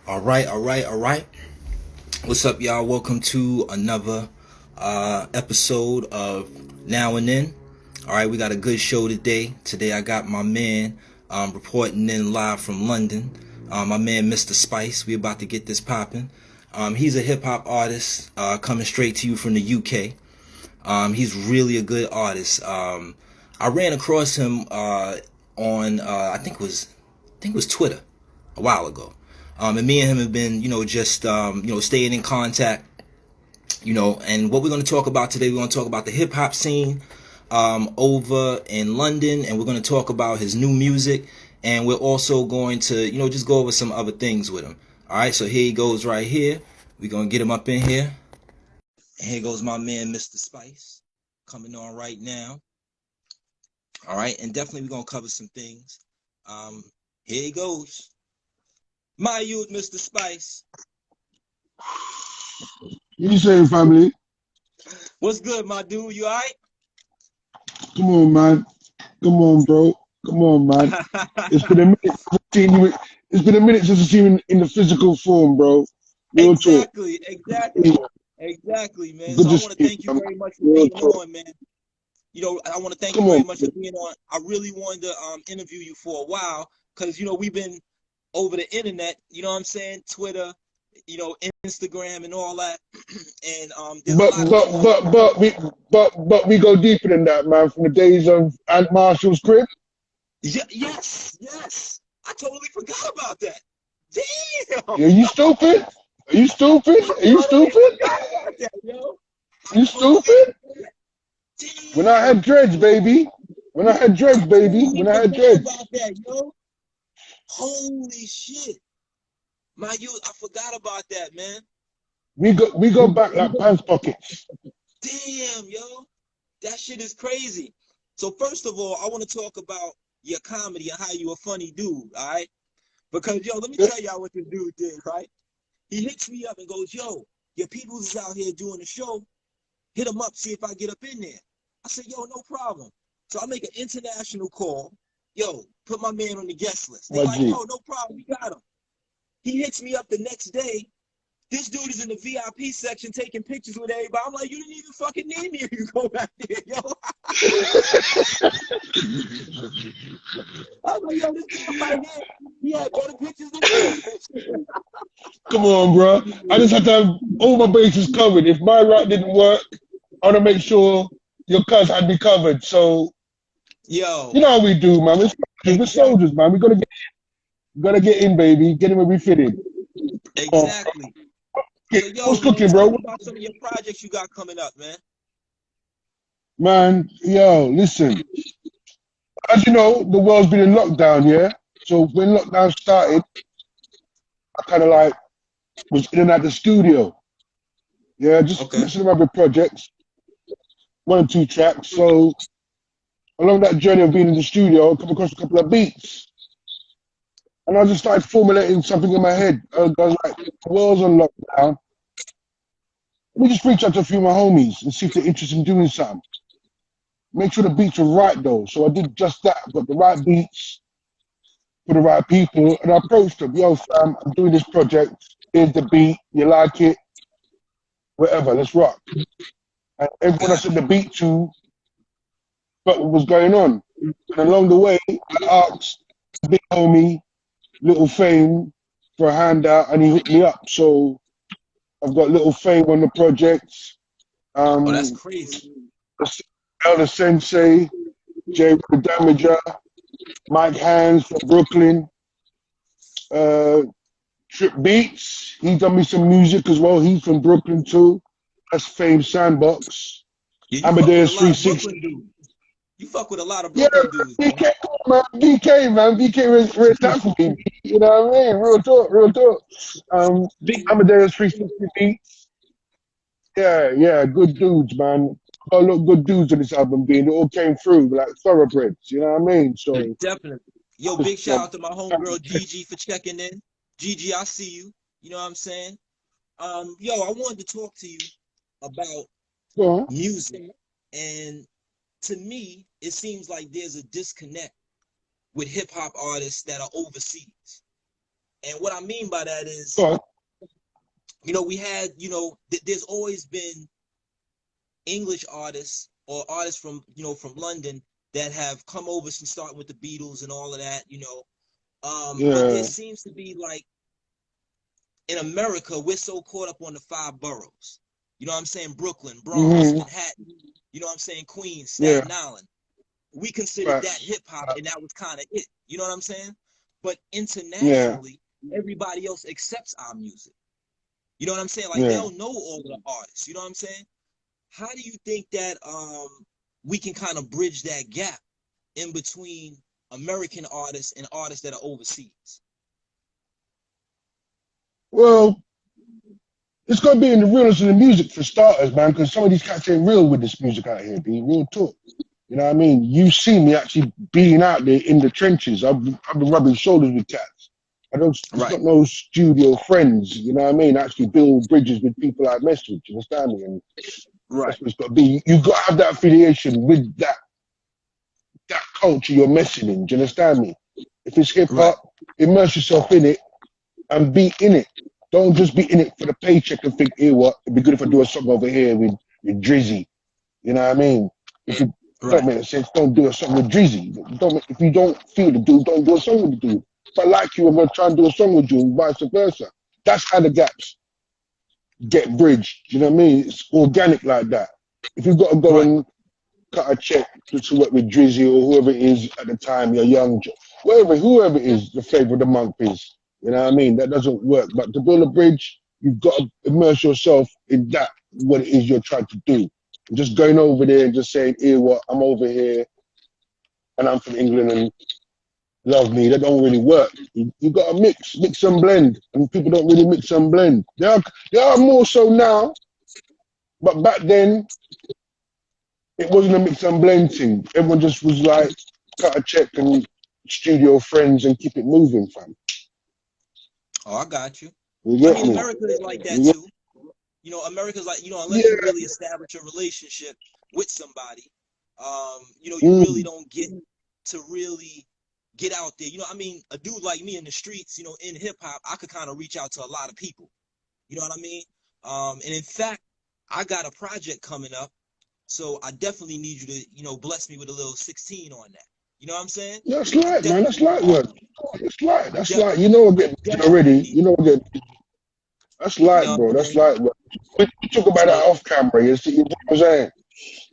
All right, all right, all right. What's up, y'all? Welcome to another episode of Now and Then. All right, we got a good show today. Today, I got my man reporting in live from London. My man, Mr. Spice. We about to get this popping. He's a hip hop artist coming straight to you from the UK. He's really a good artist. I ran across him on I think it was Twitter a while ago. And me and him have been, just, staying in contact, and what we're going to talk about today, we're going to talk about the hip hop scene, over in London, and we're going to talk about his new music, and we're also going to, just go over some other things with him. All right, so here he goes right here. We're going to get him up in here. And here goes my man, Mr. Spice, coming on right now. All right, and definitely we're going to cover some things. Here he goes. My youth, Mr. Spice. You saying, family? What's good, my dude? You all Come on, man. Come on, bro. Come on, man. right? It's been a minute since I've seen you. It's been a minute since I've seen you in the physical form, bro. Real talk. Exactly, man. Good So I to want see to you, thank you man. very much for Real being talk. on, man. I want to thank you Come very on. much for being on. I really wanted to interview you for a while because we've been over the internet. You know what I'm saying? Twitter, Instagram, and all that. And there's a But lot of but people. but but we but we go deeper than that, man. From the days of Aunt Marshall's crib. Yeah, yes. I totally forgot about that. Damn. Are you stupid? Are you stupid? I Are you totally stupid? forgot about that, yo. I You totally stupid? forgot. When I Damn. had dreads, baby. When I had I dreads, baby. totally When I had forgot dreads. about that, yo. Holy shit. My youth, I forgot about that, man. We go back like pants pockets. Damn, yo. That shit is crazy. So first of all, I want to talk about your comedy and how you a funny dude, all right? Because yo, let me tell y'all what this dude did, right? He hits me up and goes, yo, your peoples is out here doing the show. Hit them up, see if I get up in there. I said, yo, no problem. So I make an international call. Yo, put my man on the guest list. They My like, G. yo, no problem, we got him. He hits me up the next day. This dude is in the VIP section taking pictures with everybody. I'm like, you didn't even fucking need me if you go back there, yo. I was like, yo, this guy right here, he had better pictures than me. Come on, bro. I just had to have all my bases covered. If my route didn't work, I want to make sure your cuz had me covered. So you Yo, know how we do, man. We're soldiers, exactly, man. We gotta get in, baby. Get in where we fit in. Oh, exactly. okay. So, yo, What's man, cooking, tell bro? me about some of your projects you got coming up, man. Man, yo, listen. As you know, the world's been in lockdown, yeah. So when lockdown started, I kind of like was in and out the studio, yeah, just Okay. messing around with projects, 1 or 2 tracks. So along that journey of being in the studio, I come across a couple of beats. And I just started formulating something in my head. I was like, the world's on lockdown. Let me just reach out to a few of my homies and see if they're interested in doing something. Make sure the beats are right though. So I did just that. Got the right beats for the right people. And I approached them, yo fam, I'm doing this project. Here's the beat. You like it? Whatever, let's rock. And everyone I Got sent you. the beat to got what was going on. And along the way, I asked big homie, Little Fame, for a handout and he hooked me up. So I've got Little Fame on the project. Oh, that's Um, crazy. Elder Sensei, Jay the Damager, Mike Hands from Brooklyn, uh, Trip Beats. He done me some music as well. He's from Brooklyn too. That's Fame Sandbox. Yeah, you fuck with a Amadeus lot of Brooklyn 360. dudes. You fuck with a lot of Yeah, Brooklyn dudes, man. BK, man. BK, man. BK, where it's at for me. You know what I mean? Real talk, real talk. Um, Big. Amadeus 360 Beats. Yeah, good dudes, man. Got a lot of good dudes on this album being. It all came through like thoroughbreds. You know what I mean? So, Definitely. Yo, just, big shout out to my homegirl Gigi for checking in. Gigi, I see you. You know what I'm saying? Yo, I wanted to talk to you about go on. music. And to me, it seems like there's a disconnect with hip hop artists that are overseas. And what I mean by that is, Go on. we had, there's always been English artists or artists from, from London that have come over since starting with the Beatles and all of that, but there Yeah. seems to be like in America, we're so caught up on the five boroughs. You know what I'm saying? Brooklyn, Bronx, Mm-hmm. Manhattan, you know what I'm saying? Queens, Yeah. Staten Island. We considered that Facts. hip hop, and that was kind of it. You know what I'm saying? But Yeah. internationally, everybody else accepts our music. You know what I'm saying? Like Yeah. they'll know all the artists. You know what I'm saying? How do you think that we can kind of bridge that gap in between American artists and artists that are overseas? Well, it's got to be in the realness of the music for starters, man, because some of these cats ain't real with this music out here, be real talk. You know what I mean? You see me actually being out there in the trenches. I've been rubbing shoulders with cats. I don't, it's Right, not no studio friends, you know what I mean? I actually build bridges with people I mess with, you understand me? And right, that's what it's got to be. You got to have that affiliation with that culture you're messing in, do you understand me? If it's hip right, hop, immerse yourself in it and be in it. Don't just be in it for the paycheck and think, hey, what? It'd be good if I do a song over here with Drizzy. You know what I mean? If it don't right, make sense, don't do a song with Drizzy. If you don't feel the dude, don't do a song with the dude. If I like you, I'm gonna try and do a song with you, and vice versa. That's how the gaps get bridged. You know what I mean? It's organic like that. If you've got to go right. and cut a check to work with Drizzy or whoever it is at the time, you're young, whoever it is, the flavor of the month is. You know what I mean? That doesn't work. But to build a bridge, you've got to immerse yourself in that, what it is you're trying to do. Just going over there and just saying, here, what, I'm over here and I'm from England and love me. That don't really work. You got to mix and blend. And people don't really mix and blend. They are more so now, but back then, it wasn't a mix and blend thing. Everyone just was like, cut a check and studio friends and keep it moving, fam. Oh, I got you. You I get mean, me? America is like that You get, too. America's like, unless you yeah. really establish a relationship with somebody, you really Mm, don't get to really get out there. I mean, a dude like me in the streets, in hip hop, I could kind of reach out to a lot of people. You know what I mean? And in fact, I got a project coming up, so I definitely need you to, bless me with a little 16 on that. You know what I'm saying? that's I light, man. That's definitely, light work. That's light. I That's light. definitely, You know, I I get definitely already. need You know, I get. That's light, you. bro. That's light work. We talk about that So, off camera. You see what I'm saying?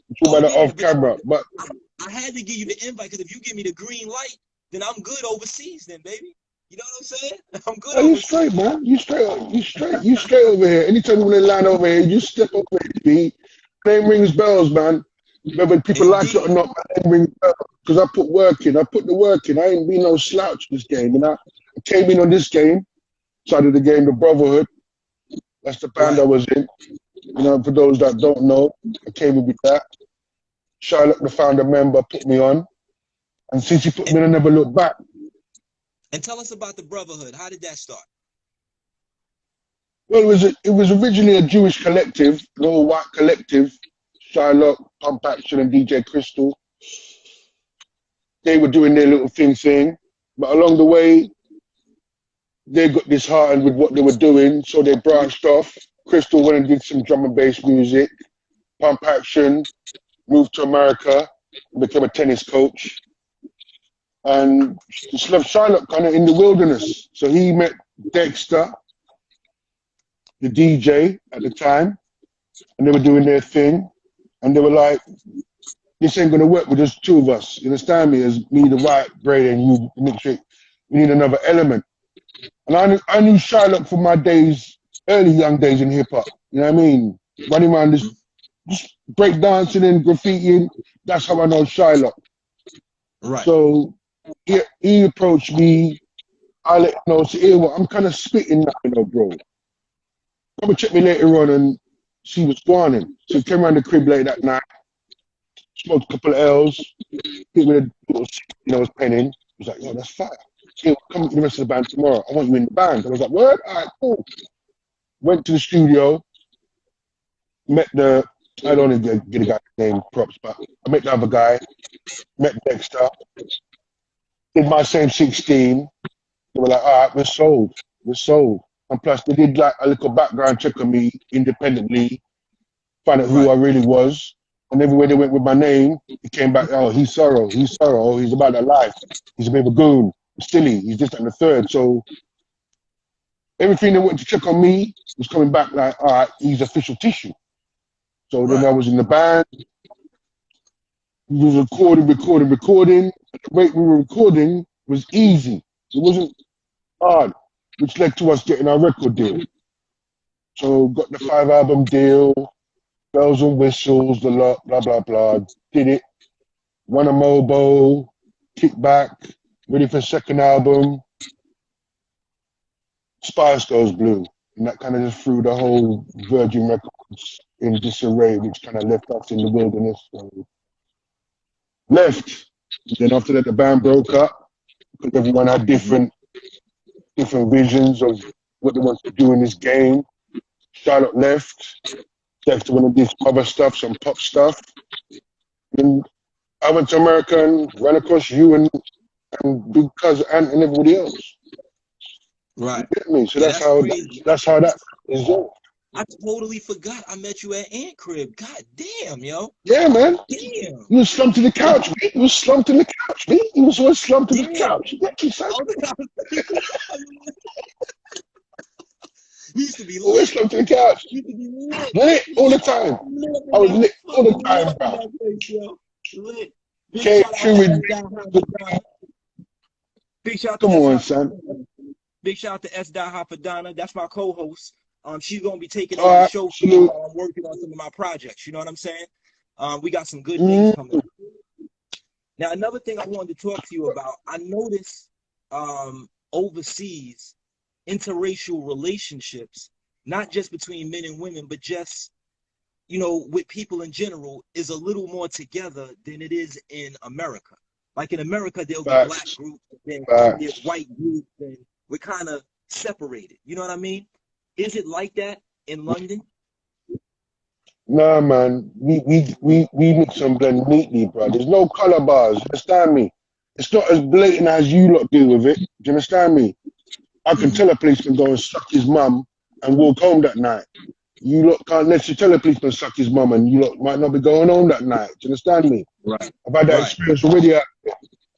We talk oh about that yeah, off but camera. But I, I had to give you the invite because if you give me the green light, then I'm good overseas, then baby. You know what I'm saying? I'm good oh, you overseas. straight, man. You straight. You straight. You straight over here. Anytime you want to land over here, you step over here. B. Name rings bells, man. Whether people like it or Indeed. not, my name rings bells. Because I put work in. I put the work in. I ain't been no slouch this game. I came in on this game, started the game, the Brotherhood. That's the band I Right. was in. For those that don't know, I came in with that. Charlotte, the founder member, put me on. And since he put And, me on, I never looked back. and tell us about the Brotherhood. How did that start? Well, it was originally a Jewish collective, an all white collective. Charlotte, Pump Action, and DJ Crystal. They were doing their little thing. But along the way, they got disheartened with what they were doing, so they branched off. Crystal went and did some drum and bass music. Pump Action moved to America, became a tennis coach, and just left Charlotte kind of in the wilderness. So he met Dexter, the DJ at the time, and they were doing their thing. And they were like, this ain't gonna work with just two of us. You understand me? As me, the white brain, and you, the mixed trick. We need another element. And I knew Charlotte from my days, early young days in hip hop. You know what I mean? Running around just break dancing and graffitiing. That's how I know Charlotte. Right. So he approached me. I let him know, say, hey, well, I'm kind of spitting now, bro. Come and check me later on and see what's going on. So he came around the crib late that night, smoked a couple of L's, hit me a little, I was penning. He was like, yo, that's fire. Hey, come to the rest of the band tomorrow. I want you in the band. And I was like, what? All right, cool. Went to the studio, met I don't want to get a guy's name props, but I met the other guy, met Dexter, did my same 16, They were like, all right, we're sold. We're sold. And plus, they did like a little background check on me independently, find out who Right. I really was. And everywhere they went with my name, it came back, oh, he's Sorrow. He's Sorrow. He's about that life. He's a bit of a goon. He's silly. He's this and the third. So everything they wanted to check on me was coming back like, all right, he's official tissue. So then I Right. was in the band. We was recording. The rate we were recording was easy. It wasn't hard, which led to us getting our record deal. So got the 5-album deal, bells and whistles, the lot, blah, blah, blah. Did it. Won a Mobo, kick back, ready for a second album. Spice Girls Blue. And that kind of just threw the whole Virgin Records in disarray, which kind of left us in the wilderness. So left. Then after that, the band broke up because everyone had different visions of what they want to do in this game. Charlotte left. Dexter wanted to do some other stuff, some pop stuff. And I went to America and ran across you and Big Cousin Ant and everybody else. Right. You get me? So Yeah, that's crazy. how that is. I totally forgot I met you at Ant Crib. God damn, yo. Yeah, man. Damn. You was slumped to the couch, man. You was slumped to the couch, man. You was always slumped to the Damn. couch. You get you, son? We used to be Always lit. slumped to the couch. We used to be lit. Lit all the time. I was lit all the time, Lit in bro. that place, yo. Lit. Big Came shout out through to with. S. Hapadana. Big shout out to Come S. on, Hapadana. son. Big shout out to S. Hapadana. That's my co-host. She's gonna be taking All over the right, show for me salute. while I'm working on some of my projects. You know what I'm saying? We got some good things coming up. Now, another thing I wanted to talk to you about, I noticed overseas interracial relationships, not just between men and women, but just, you know, with people in general, is a little more together than it is in America. Like in America, there'll be black Facts. groups, and then Facts. there's white groups, and we're kind of separated. You know what I mean? Is it like that in London? Nah, man. We mix and blend neatly, bro. There's no color bars. You understand me? It's not as blatant as you lot do with it. Do you understand me? I can tell a policeman go and suck his mum and walk home that night. You lot can't necessarily tell a policeman to suck his mum and you lot might not be going home that night. Do you understand me? Right. I've had that Right. experience already.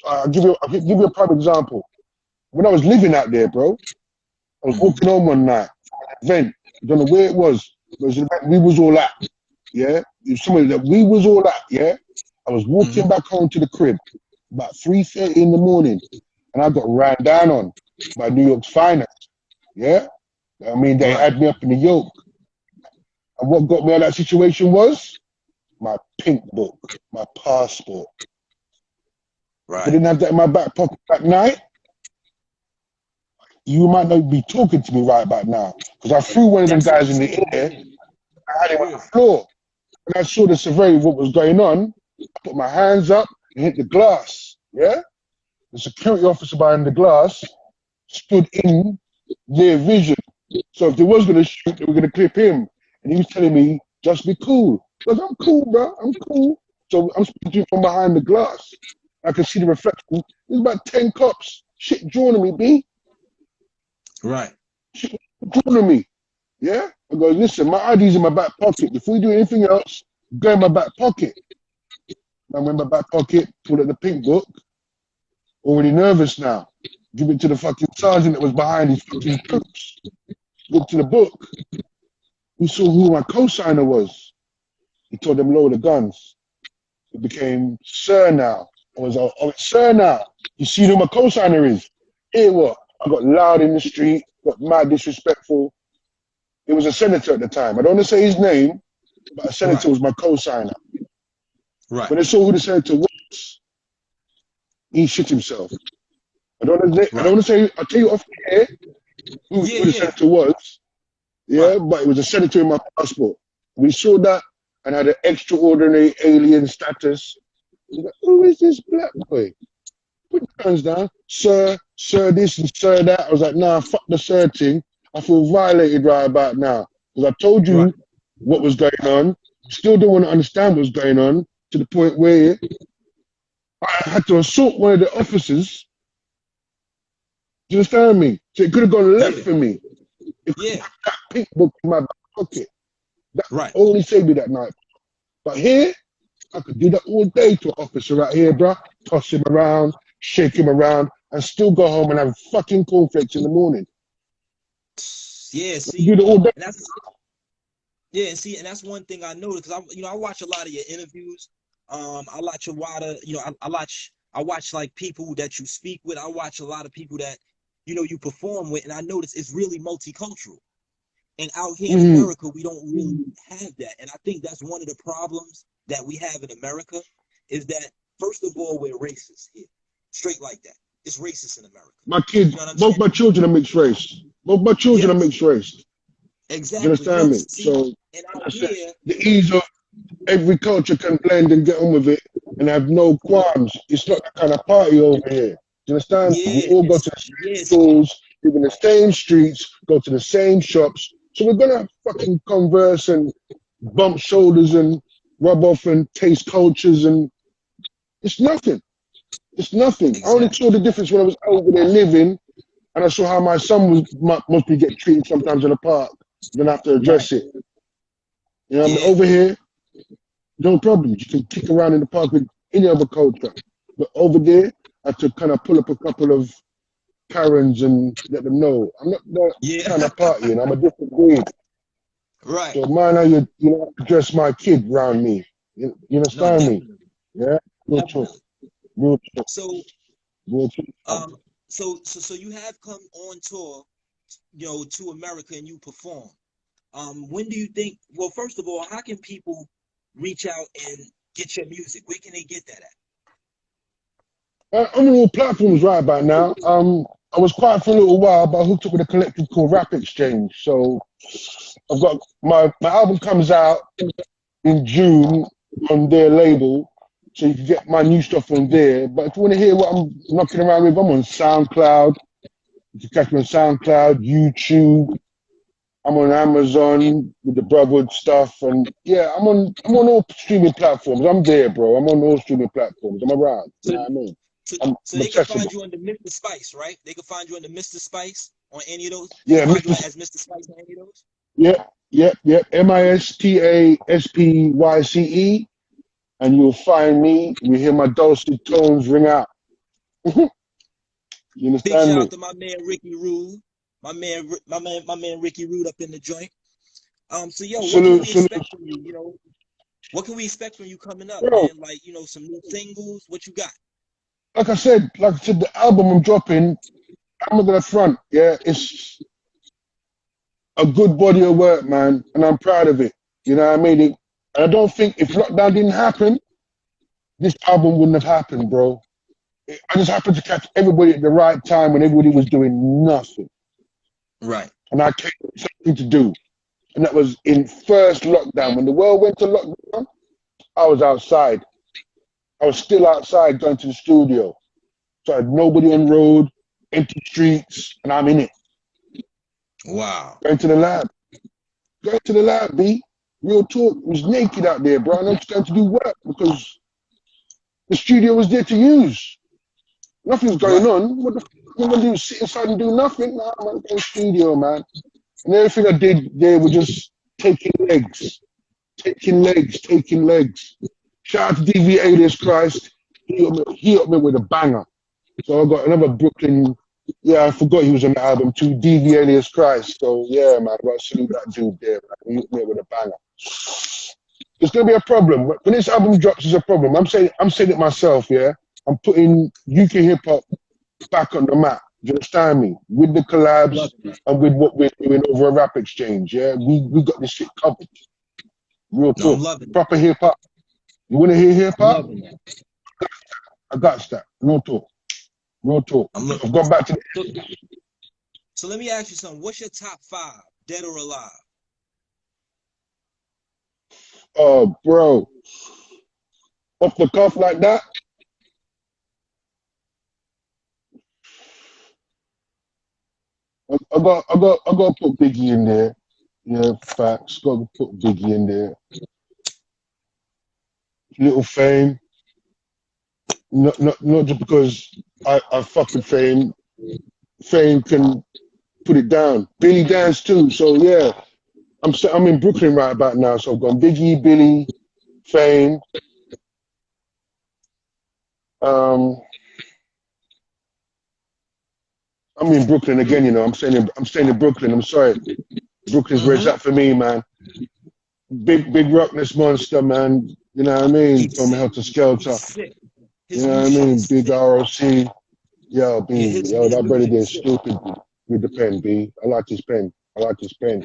I'll give you a prime example. When I was living out there, bro, I was walking home one night from an event. I don't know where it was. It was an event we was all at. Yeah? It was somewhere that we was all at, yeah? I was walking back home to the crib about 3:30 in the morning and I got ran down on by New York's finest. Yeah? I mean, they had me up in the yoke. And what got me out of that situation was my pink book, my passport. If I didn't have that in my back pocket that night, you might not be talking to me right about now. Because I threw one of them guys in the air, I had him on the floor. When I saw the severity of what was going on, I put my hands up and hit the glass. Yeah? The security officer behind the glass stood in their vision. So if they was going to shoot, they were going to clip him. And he was telling me, just be cool. Because I'm cool, bro. I'm cool. So I'm speaking from behind the glass. I could see the reflection. There's about 10 cops. Shit drawn on me, B. Right. Shit drawn on me. Yeah? I go, listen, my ID's in my back pocket. Before you do anything else, go in my back pocket. I went in my back pocket, pulled out the pink book. Already nervous now. Give it to the fucking sergeant that was behind his fucking cooks. Looked to the book. We saw who my co-signer was. He told them lower the guns. It became Sir now. I was like, oh, it's Sir now. You see who my co-signer is? Hear what? I got loud in the street, got mad disrespectful. It was a senator at the time. I don't want to say his name, but a senator was my co-signer. Right. When they saw who the senator was, he shit himself. I don't want to say, I'll tell you off the air who the senator was. Yeah, but it was a senator in my passport. We saw that and had an extraordinary alien status. Like, who is this black boy? Put your hands down. Sir this and sir that. I was like, nah, fuck the sir thing. I feel violated right about now. Because I told you what was going on. Still don't want to understand what's going on to the point where I had to assault one of the officers Do you understand me? So it could have gone left Yeah. for me. If Yeah. that pink book in my back pocket, that Right. only saved me that night. But here, I could do that all day to an officer right here, bruh. Toss him around, shake him around, and still go home and have fucking cornflakes in the morning. Yeah. I could do See, that all day. and that's yeah, and see, and that's one thing I noticed because I watch a lot of your interviews. I watch a lot of, I watch like people that you speak with. I watch a lot of people that, you perform with, and I notice it's really multicultural. And out here in Mm-hmm. America, we don't really have that. And I think that's one of the problems that we have in America is that, first of all, we're racist here. Straight like that. It's racist in America. My kids, You know what I'm both saying? my children are mixed race. Both my children are Yes, mixed race. Do you exactly. understand me? See, So, and like out I said, here, the ease of every culture can blend and get on with it and have no qualms. It's not that kind of party over here. Do you understand? We yeah, all go to it's the same yes, schools, live in the same streets, go to the same shops. So we're gonna fucking converse and bump shoulders and rub off and taste cultures, and it's nothing. It's nothing. I only exactly. saw the difference when I was over there living, and I saw how my son must be getting treated sometimes in the park. Then I have to Right. address it. You know, what I mean, Yeah. over here, no problem. You can kick around in the park with any other culture. But over there, I had to kind of pull up a couple of Karens and let them know I'm not that Yeah. kind of party, and I'm a different breed. Right. So mind how you address my kid around me. You No, understand me? definitely. Yeah, real talk, Definitely. real talk, So, real talk. um, so you have come on tour, to America and you perform. When do you think? Well, first of all, how can people reach out and get your music? Where can they get that at? I'm on all platforms right about now. I was quiet for a little while, but I hooked up with a collective called Rap Exchange. So I've got my album comes out in June on their label, so you can get my new stuff on there. But if you want to hear what I'm knocking around with, I'm on SoundCloud. You can catch me on SoundCloud, YouTube. I'm on Amazon with the Brotherhood stuff, and yeah, I'm on all streaming platforms. I'm there, bro. I'm on all streaming platforms. I'm around. You So, know what I mean? so, so I'm they can accessible. find you under Mr. Spice, right? They can find you under Mr. Spice on any of those. They can Yeah, find you Mr. as Mr. Spice on any of those. Yeah. MISTASPYCE, and you'll find me. You hear my dulcet tones ring out. You Big understand shout me? out to my man Ricky Rude, my man Ricky Rude up in the joint. So yo, what can Salute, we salute, expect from you? What can we expect from you coming up, bro. man? Like, some new singles. What you got? Like I said, the album I'm dropping, I'm not gonna front. Yeah, it's a good body of work, man, and I'm proud of it. You know what I mean? And I don't think if lockdown didn't happen, this album wouldn't have happened, bro. I just happened to catch everybody at the right time when everybody was doing nothing, Right. and I came with something to do. And that was in first lockdown. When the world went to lockdown, I was outside. I was still outside going to the studio. So I had nobody on road, empty streets, and I'm in it. Wow. Going to the lab. Going to the lab, B. Real talk. It was naked out there, bro. And I'm just going to do work because the studio was there to use. Nothing's going Right. on. What the fuck am I going to do? Sit inside and do nothing? Nah, man, go studio, man. And everything I did there was just taking legs, taking legs, taking legs. Shout out to DV Alias Christ. He hit me with a banger. So I got another Brooklyn. Yeah, I forgot he was on the album too. DV Alias Christ. So yeah, man, I got to salute that dude there. Man. He hit me with a banger. It's gonna be a problem when this album drops. It's a problem. I'm saying it myself. Yeah, I'm putting UK hip hop back on the map. Do you understand me? With the collabs Love it. and with what we're doing over a Rap Exchange. Yeah, we got this shit covered. Real No, I'm talk. loving it. Proper hip hop. You want to hear hip I'm hop? loving that. I got that. Real talk. Real talk. I'm looking. I've gone back to the So, so let me ask you something. What's your top five, dead or alive? bro. Off the cuff like that. I got to put Biggie in there. Yeah, facts. Got to put Biggie in there. Little Fame. Not just because I fuck with Fame. Fame can put it down. Billy Dance too. So yeah, I'm in Brooklyn right about now. So I've got Biggie, Billy, Fame. Um, I'm in Brooklyn again. You know, I'm staying in Brooklyn. I'm sorry, Brooklyn's where it's Mm-hmm. at for me, man. Big Rockness Monster, man. You know what I mean? He's From sick. Helter He's Skelter. sick. You His know new what I shit mean? is Big sick. ROC. Yo, Yeah, B. his Yo, that new brother shit there is is sick. stupid with the pen, B. I like his pen. I like his pen.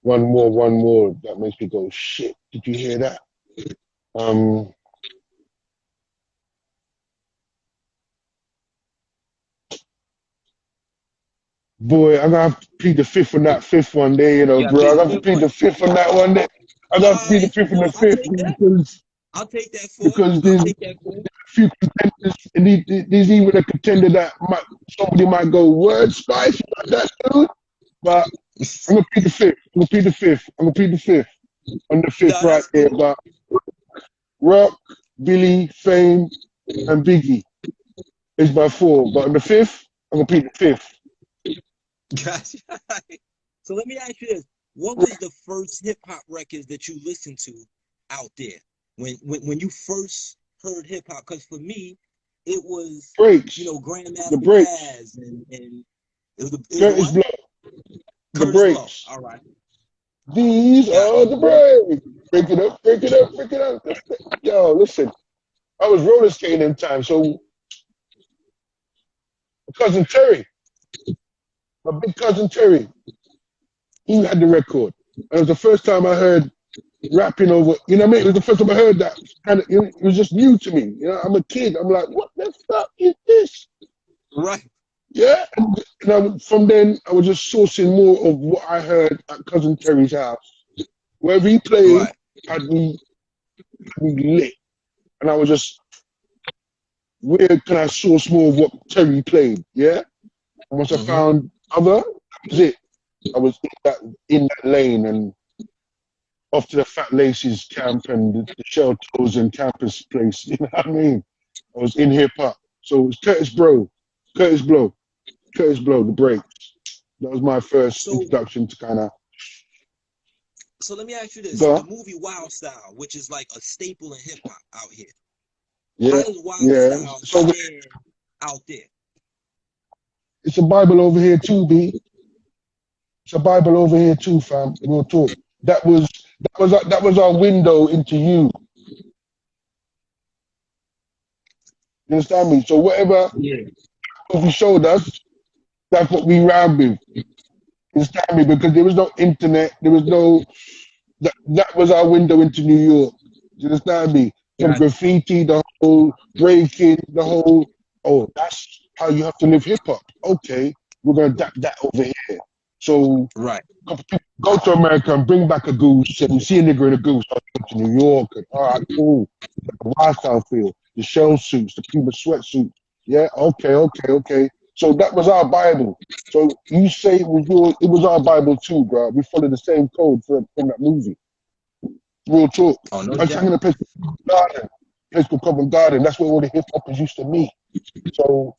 One more, one more. That makes me go, shit. Did you hear that? Um, boy, I'm gonna have to plead the fifth on that fifth one there, you know, Yeah, bro. please I'm the gonna have to fifth plead one. the fifth on that one there. I'm gonna have to All plead the right, fifth on yo, the I'll fifth take that. because I'll take that for it. because I'll there's take that for it. few contenders, and there's even a contender that somebody might go word spice like that dude. But I'm gonna plead the fifth. I'm gonna plead the fifth. I'm gonna plead the fifth on the fifth No, right that's there. cool. But Rock, Billy, Fame, and Biggie is my four. But on the fifth, I'm gonna plead the fifth. Gotcha. So let me ask you this: what was the first hip hop records that you listened to out there when you first heard hip hop? Because for me, it was Breaks. The Grandmaster breaks. Caz and it was the Curtis what? Blow. The Curtis Blow. breaks. All right, These got are the breaks. Break it up, break it up, break it up. Yo, listen. I was roller skating in time, so my cousin Terry, my big cousin Terry, he had the record. And it was the first time I heard rapping over, you know what I mean? It was the first time I heard that. Kind of, it was just new to me. You know, I'm a kid. I'm like, what the fuck is this? right, Yeah. And from then, I was just sourcing more of what I heard at cousin Terry's house. Wherever he played, right. had me lit. And I was just, where can I source more of what Terry played? Yeah. And once I Mm-hmm. found other, that was it. I was in that lane and off to the Fat Laces camp and the Shell Toes and campus place. You know what I mean? I was in hip hop. So it was Curtis Blow, Curtis Blow, the breaks. That was my first So introduction to kind of so let me ask you this: the go. movie Wild Style, which is like a staple in hip hop out here. Yeah, How does Wild yeah. Style So stand out there? it's a Bible over here too, B. It's a Bible over here too, fam. We'll talk. That was our window into you. You understand me? So whatever Yeah. movie showed us, that's what we ran with. You understand me? Because there was no internet. There was no. That was our window into New York. You understand me? From Gotcha. graffiti, the whole breaking, the whole. Oh, that's how you have to live hip hop. Okay, we're gonna adapt that over here. So Right. go to America and bring back a goose, and you see a nigger in a goose. I go to New York, and all right, cool. The lifestyle feel, the shell suits, the Puma sweatsuits. Yeah, okay, okay, okay. So that was our Bible. So you say it was our Bible too, bro. We followed the same code from that movie. Real talk. Oh, no I sang doubt. in a place called Garden, place called Covent Garden. That's where all the hip hoppers used to meet. So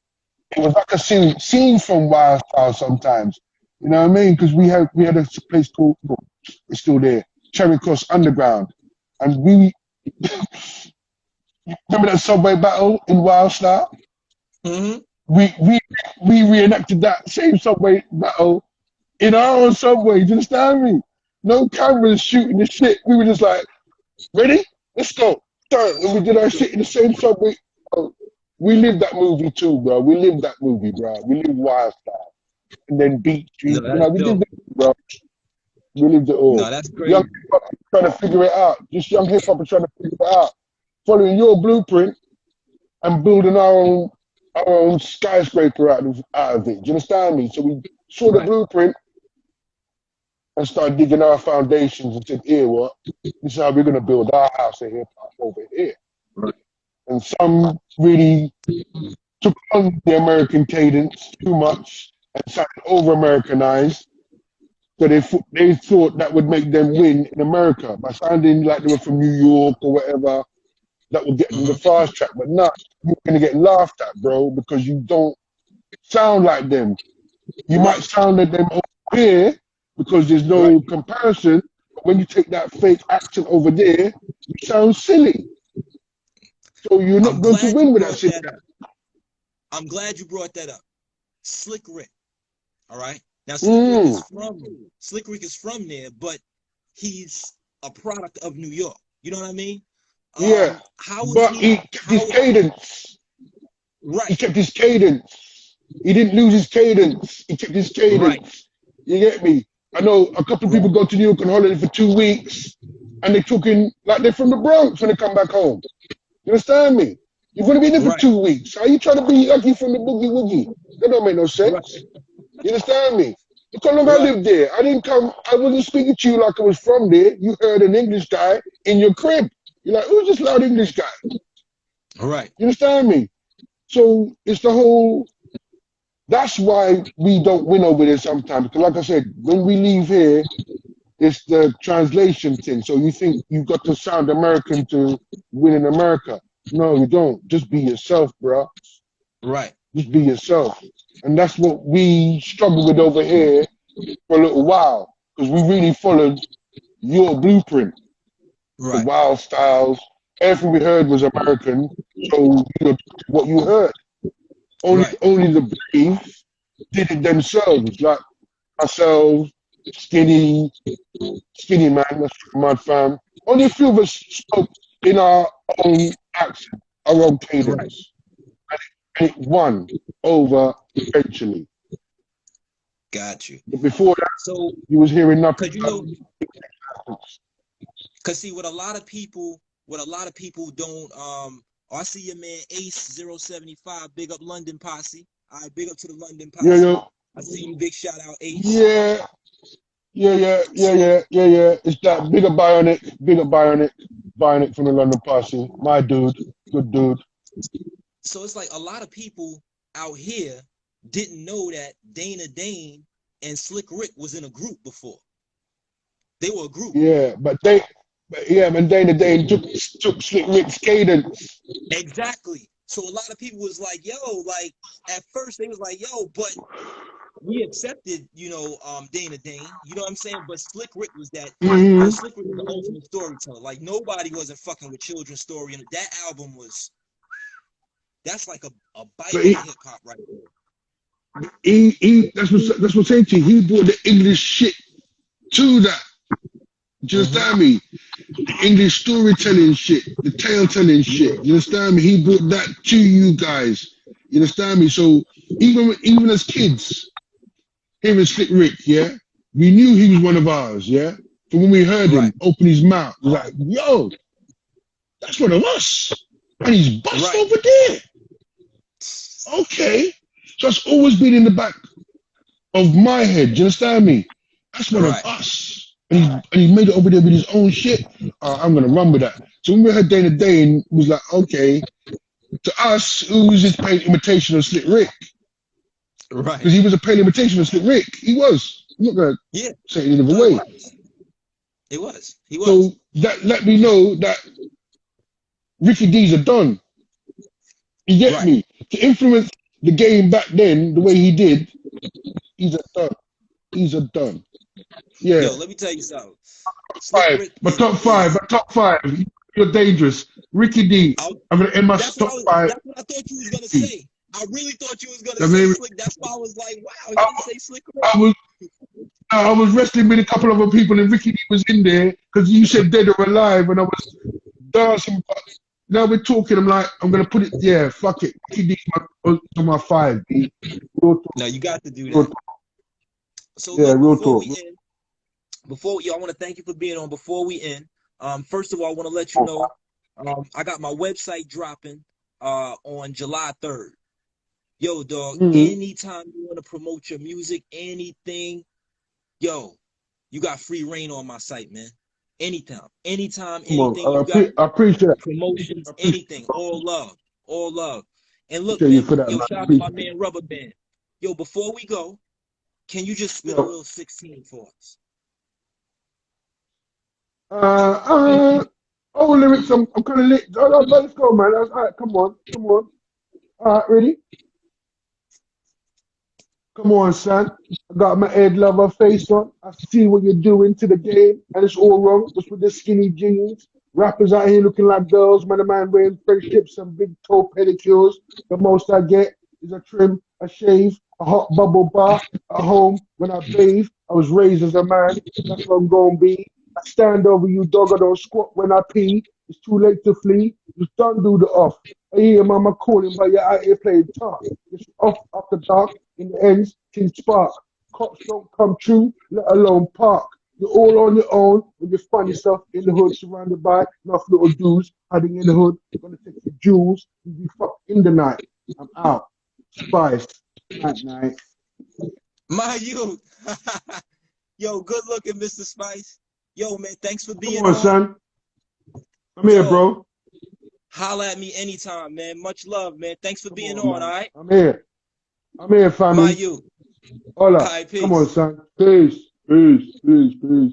it was like a scene from Wild Style sometimes. You know what I mean? Because we had a place called, well, it's still there, Charing Cross Underground, and we remember that subway battle in Wild Style. Mm-hmm. We we we reenacted that same subway battle in our own subway. Do you understand me? No cameras shooting the shit. We were just like, ready? Let's go. And we did our shit in the same subway. Oh, we lived that movie too, bro. We lived that movie, bro. We lived Wild Style. And then Beat No, Street. You that's know, we lived dope. it, bro. We lived it all. No, that's Young crazy. hip hop trying to figure it out. Just young hip hop trying to figure it out. Following your blueprint and building our own skyscraper out of it. Do you understand me? So we saw the Right. blueprint and started digging our foundations and said, here, what? This is how we're going to build our house of hip hop over here. Right. And some really took on the American cadence too much and started over Americanized. So they thought that would make them win in America by sounding like they were from New York or whatever. That would get them the Mm-hmm. fast track, but not. You're gonna get laughed at, bro, because you don't. sound like them. You might Right. sound like them over here because there's Right. no comparison. But when you take that fake accent over there, you sound silly. So you're I'm not going to glad you win with that brought silly that accent. up. I'm glad you brought that up. Slick Rick. All right. Now Mm, Slick Rick is from there, but he's a product of New York. You know what I mean? yeah. How was But he he? kept his How? cadence. He Right. kept his cadence. He didn't lose his cadence. He kept his Right. cadence. You get me? I know a couple of people Right. go to New York on holiday for 2 weeks and they're talking like they're from the Bronx when they come back home. You understand me? You're going to be there for Right. 2 weeks. How you trying to be like you from the boogie woogie? That don't make no Right. sense. You understand me? Look how long I Right. lived there. I wasn't speaking to you like I was from there. You heard an English guy in your crib. You're like, who's this loud English guy? Right. You understand me? So it's the whole, that's why we don't win over there sometimes. Because like I said, when we leave here, it's the translation thing. So you think you got to sound American to win in America. No, you don't. Just be yourself, bro. Right. Just be yourself. And that's what we struggle with over here for a little while. Because we really followed your blueprint, the Right. wild styles. Everything we heard was American. So you know, what you heard. Right. Only the brave did it themselves. Like myself, Skinny, Skinny Man, that's my fam. Only a few of us spoke in our own accent, our own Right. cadence. And it won over eventually. Got you. But before that, So, you was hearing nothing cause you but know, cause see, what a lot of people don't. Oh, I see your man Ace 075. Big up London Posse. All right, big up to the London yeah, Posse. yeah, I see you. Big shout out Ace. yeah, So, yeah. It's that bigger Bionic from the London Posse. My dude, good dude. so it's like a lot of people out here didn't know that Dana Dane and Slick Rick was in a group before. They were a group. Yeah, but yeah, man, Dane took Slick Rick's cadence. Exactly. So a lot of people was like, yo, like at first they was like, yo, but we accepted, Dana Dane. You know what I'm saying? But Slick Rick was Hmm Slick Rick was the ultimate storyteller. Like nobody wasn't fucking with children's story. And that album that's like a But Bible of hip hop right there. that's what I'm saying to you. He brought the English shit to that. Do you Mm-hmm. understand me? The English storytelling shit, the tale telling shit. You understand me? He brought that to you guys. You understand me? So even as kids, him and Slick Rick, yeah, we knew he was one of ours, yeah. So when we heard Right. him open his mouth, it was like, yo, that's one of us. And he's bust Right. over there. Okay. So it's always been in the back of my head. Do you understand me? That's one of Right. us. And he made it over there with his own shit. I'm gonna run with that. So when we heard Dana Dane, it was like, okay, to us, who was just paying imitation of Slick Rick? Right. Because he was a paying imitation of Slick Rick. He was. I'm not gonna Yeah. say it any other No, it way. was. It was. He So was. that let me know that Ricky D's a don. You get Right. me? To influence the game back then the way he did, he's a don. He's a don. Yeah. Yo, let me tell you something. Slick Rick Top five, is my top five. You're dangerous. Ricky D. I, I'm gonna end my that's what top five. that's what I thought you was gonna say. I really thought you was gonna I say mean, Slick. That's why I was like, wow, he I, didn't say Slick Rick. I was I was wrestling with a couple of other people, and Ricky D was in there because you said dead or alive, and I was dancing. But now we're talking. I'm like, I'm gonna put it. Yeah, fuck it. Ricky D's on my five. B. Real talk. No, you got to do Real that. talk. So Yeah, look, real talk. I want to thank you for being on. Before we end, first of all, I want to let you know, I got my website dropping, on July 3rd. Yo, dog, Mm-hmm. anytime you want to promote your music, anything, yo, you got free reign on my site, man. Anytime, Come anything you on. got, I appreciate that. I promotions, appreciate, anything, all love, all love. And look, appreciate you man, for that, yo, man. shout out to my Appreciate it. man Rubber Band. Yo, before we go, can you just spit a Yo, little 16 for us? uh, uh, lyrics. I'm kind of lit. Let's go, man. All right, come on. All right, ready? Come on, son. I got my Ed Lover face on. I see what you're doing to the game, and it's all wrong. What's with the skinny jeans? Rappers out here looking like girls. Man wearing friendships and big toe pedicures. The most I get is a trim, a shave, a hot bubble bath at home when I bathe. I was raised as a man. That's what I'm gonna be. I stand over you, dog. I don't squat when I pee. It's too late to flee. Just don't do the off. I hear mama calling, but you're out here playing tough. It's off after dark. In the ends, things spark. Cops don't come true, let alone park. You're all on your own when you find yourself in the hood, surrounded by enough little dudes hiding in the hood. They're gonna take your jewels. You be fucked in the night. I'm out. Spice. Night night. My youth. Yo, good looking, Mr. Spice. Yo, man, thanks for Come being on, on. son. I'm here, Yo, bro. holla at me anytime, man. Much love, man. Thanks for Come being on, on, all man. right? I'm here. I'm here, My family. youth. All Hola. right, Come on, peace. son. Peace. Peace. Peace. Peace.